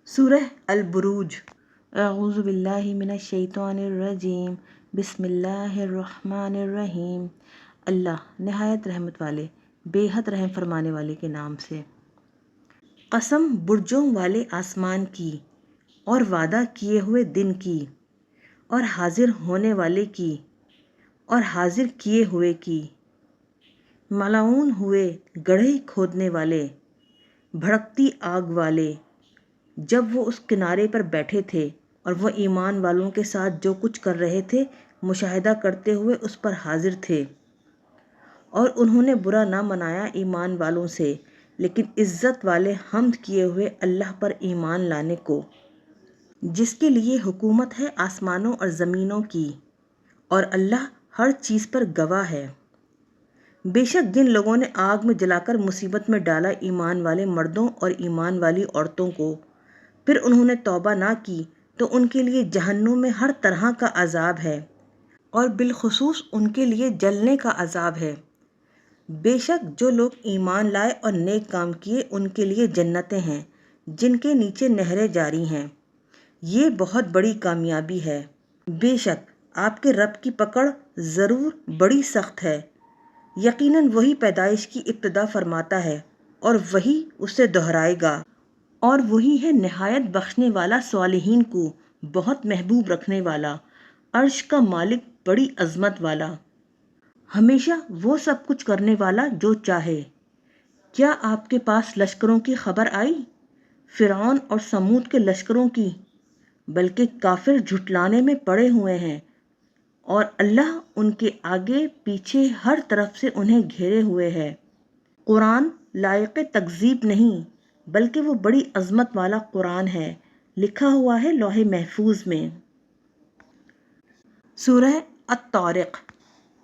سورہ البروج۔ اعوذ باللہ من الشیطان الرجیم، بسم اللہ الرحمن الرحیم۔ اللہ نہایت رحمت والے بے حد رحم فرمانے والے کے نام سے۔ قسم برجوں والے آسمان کی اور وعدہ کیے ہوئے دن کی اور حاضر ہونے والے کی اور حاضر کیے ہوئے کی، ملعون ہوئے گڑھے کھودنے والے، بھڑکتی آگ والے، جب وہ اس کنارے پر بیٹھے تھے اور وہ ایمان والوں کے ساتھ جو کچھ کر رہے تھے مشاہدہ کرتے ہوئے اس پر حاضر تھے، اور انہوں نے برا نہ منایا ایمان والوں سے، لیکن عزت والے حمد کیے ہوئے اللہ پر ایمان لانے کو، جس کے لیے حکومت ہے آسمانوں اور زمینوں کی، اور اللہ ہر چیز پر گواہ ہے۔ بے شک جن لوگوں نے آگ میں جلا کر مصیبت میں ڈالا ایمان والے مردوں اور ایمان والی عورتوں کو، پھر انہوں نے توبہ نہ کی تو ان کے لیے جہنم میں ہر طرح کا عذاب ہے، اور بالخصوص ان کے لیے جلنے کا عذاب ہے۔ بے شک جو لوگ ایمان لائے اور نیک کام کیے ان کے لیے جنتیں ہیں جن کے نیچے نہریں جاری ہیں، یہ بہت بڑی کامیابی ہے۔ بے شک آپ کے رب کی پکڑ ضرور بڑی سخت ہے، یقیناً وہی پیدائش کی ابتدا فرماتا ہے اور وہی اسے دہرائے گا، اور وہی ہے نہایت بخشنے والا صالحین کو بہت محبوب رکھنے والا، عرش کا مالک بڑی عظمت والا، ہمیشہ وہ سب کچھ کرنے والا جو چاہے۔ کیا آپ کے پاس لشکروں کی خبر آئی؟ فرعون اور سمود کے لشکروں کی؟ بلکہ کافر جھٹلانے میں پڑے ہوئے ہیں، اور اللہ ان کے آگے پیچھے ہر طرف سے انہیں گھیرے ہوئے ہے۔ قرآن لائق تکذیب نہیں بلکہ وہ بڑی عظمت والا قرآن ہے، لکھا ہوا ہے لوح محفوظ میں۔ سورہ الطارق۔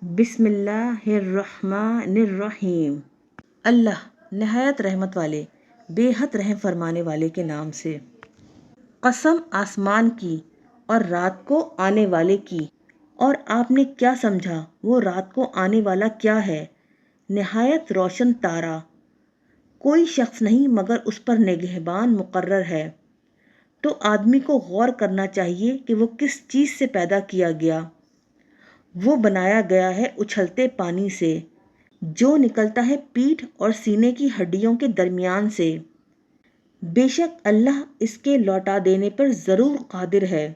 بسم اللہ الرحمن الرحیم۔ اللہ نہایت رحمت والے بے حد رحم فرمانے والے کے نام سے۔ قسم آسمان کی اور رات کو آنے والے کی، اور آپ نے کیا سمجھا وہ رات کو آنے والا کیا ہے؟ نہایت روشن تارا، کوئی شخص نہیں مگر اس پر نگہبان مقرر ہے۔ تو آدمی کو غور کرنا چاہیے کہ وہ کس چیز سے پیدا کیا گیا۔ وہ بنایا گیا ہے اچھلتے پانی سے، جو نکلتا ہے پیٹھ اور سینے کی ہڈیوں کے درمیان سے۔ بے شک اللہ اس کے لوٹا دینے پر ضرور قادر ہے۔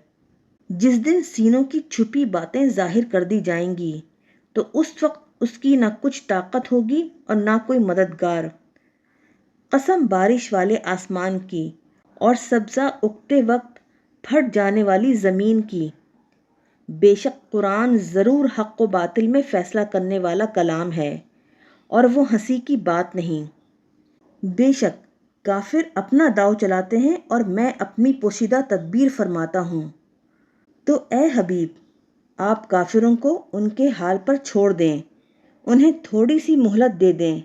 جس دن سینوں کی چھپی باتیں ظاہر کر دی جائیں گی تو اس وقت اس کی نہ کچھ طاقت ہوگی اور نہ کوئی مددگار۔ قسم بارش والے آسمان کی اور سبزہ اگتے وقت پھٹ جانے والی زمین کی، بے شک قرآن ضرور حق و باطل میں فیصلہ کرنے والا کلام ہے، اور وہ ہنسی کی بات نہیں۔ بے شک کافر اپنا داؤ چلاتے ہیں اور میں اپنی پوشیدہ تدبیر فرماتا ہوں۔ تو اے حبیب آپ کافروں کو ان کے حال پر چھوڑ دیں، انہیں تھوڑی سی مہلت دے دیں،